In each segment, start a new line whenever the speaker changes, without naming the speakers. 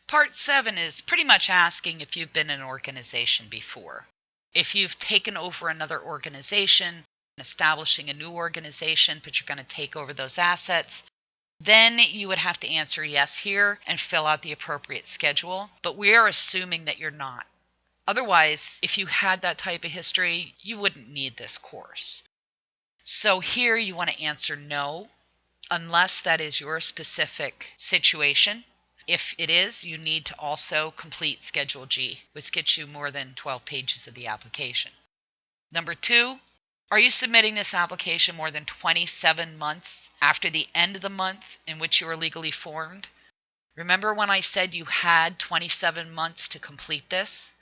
Part 7 is pretty much asking if you've been in an organization before. If you've taken over another organization, establishing a new organization, but you're going to take over those assets, then you would have to answer yes here and fill out the appropriate schedule. But we are assuming that you're not. Otherwise, if you had that type of history, you wouldn't need this course. So here you want to answer no, unless that is your specific situation. If it is, you need to also complete Schedule G, which gets you more than 12 pages of the application. Number 2, are you submitting this application more than 27 months after the end of the month in which you were legally formed? Remember when I said you had 27 months to complete this?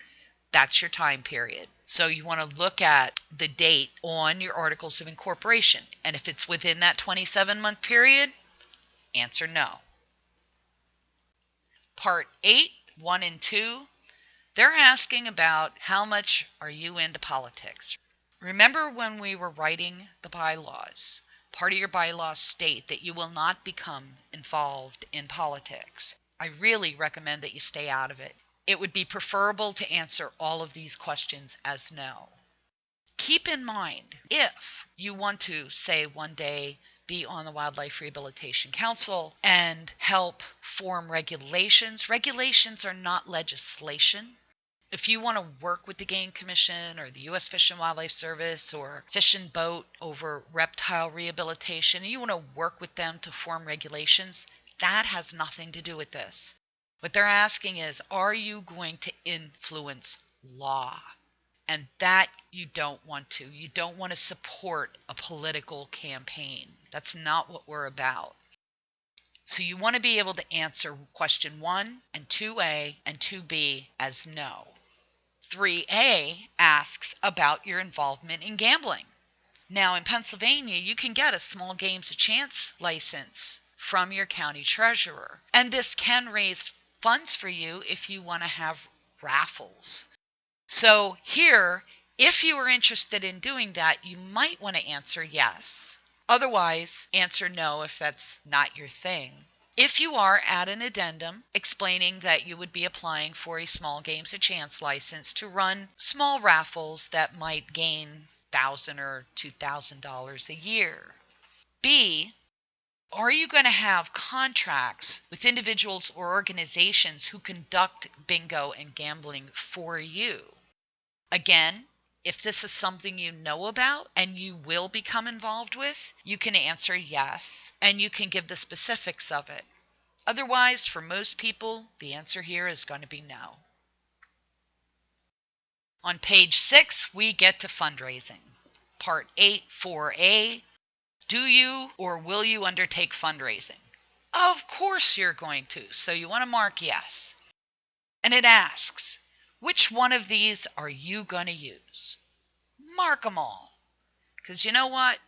That's your time period. So you want to look at the date on your Articles of Incorporation. And if it's within that 27-month period, answer no. Part 8, 1 and 2, they're asking about how much are you into politics. Remember when we were writing the bylaws, part of your bylaws state that you will not become involved in politics. I really recommend that you stay out of it. It would be preferable to answer all of these questions as no. Keep in mind, if you want to, say, one day be on the Wildlife Rehabilitation Council and help form regulations, regulations are not legislation. If you want to work with the Game Commission or the U.S. Fish and Wildlife Service or Fish and Boat over reptile rehabilitation, and you want to work with them to form regulations, that has nothing to do with this. What they're asking is, are you going to influence law? And that you don't want to. You don't want to support a political campaign. That's not what we're about. So you want to be able to answer question 1 and 2A and 2B as no. 3A asks about your involvement in gambling. Now in Pennsylvania, you can get a small games of chance license from your county treasurer. And this can raise funds for you if you want to have raffles. So here, if you are interested in doing that, you might want to answer yes. Otherwise, answer no if that's not your thing. If you are, add an addendum explaining that you would be applying for a small games of chance license to run small raffles that might gain $1,000 or $2,000 a year. B, are you going to have contracts with individuals or organizations who conduct bingo and gambling for you? Again, if this is something you know about and you will become involved with, you can answer yes, and you can give the specifics of it. Otherwise, for most people, the answer here is going to be no. On page 6, we get to fundraising. Part 8, 4A, do you or will you undertake fundraising? Of course you're going to, so you want to mark yes. And it asks, which one of these are you going to use? Mark them all. Because you know what?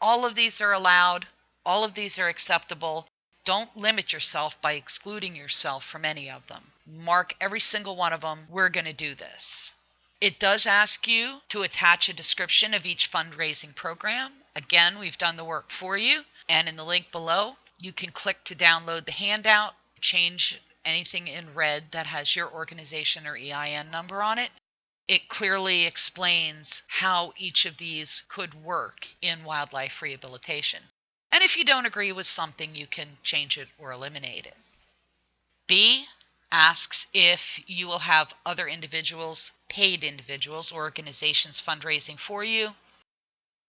All of these are allowed. All of these are acceptable. Don't limit yourself by excluding yourself from any of them. Mark every single one of them. We're going to do this. It does ask you to attach a description of each fundraising program. Again, we've done the work for you. And in the link below, you can click to download the handout, change anything in red that has your organization or EIN number on it. It clearly explains how each of these could work in wildlife rehabilitation. And if you don't agree with something, you can change it or eliminate it. B asks if you will have other individuals, paid individuals, or organizations fundraising for you.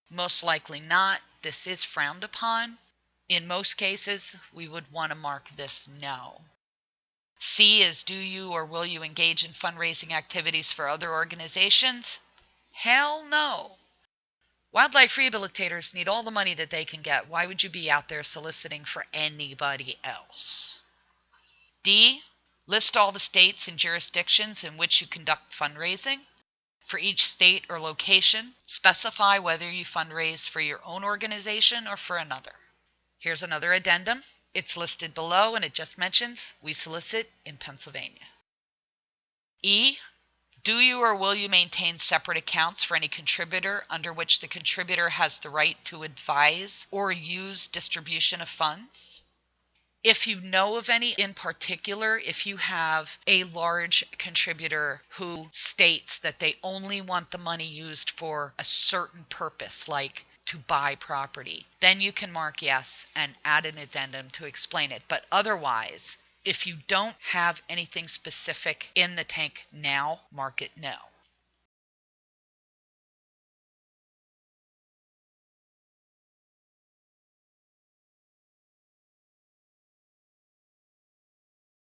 Most likely not. This is frowned upon. In most cases, we would want to mark this no. C is, do you or will you engage in fundraising activities for other organizations? Hell no. Wildlife rehabilitators need all the money that they can get. Why would you be out there soliciting for anybody else? D, list all the states and jurisdictions in which you conduct fundraising. For each state or location, specify whether you fundraise for your own organization or for another. Here's another addendum. It's listed below and it just mentions we solicit in Pennsylvania. E, do you or will you maintain separate accounts for any contributor under which the contributor has the right to advise or use distribution of funds? If you know of any in particular, if you have a large contributor who states that they only want the money used for a certain purpose, like to buy property, then you can mark yes and add an addendum to explain it. But otherwise, if you don't have anything specific in the tank now, mark it no.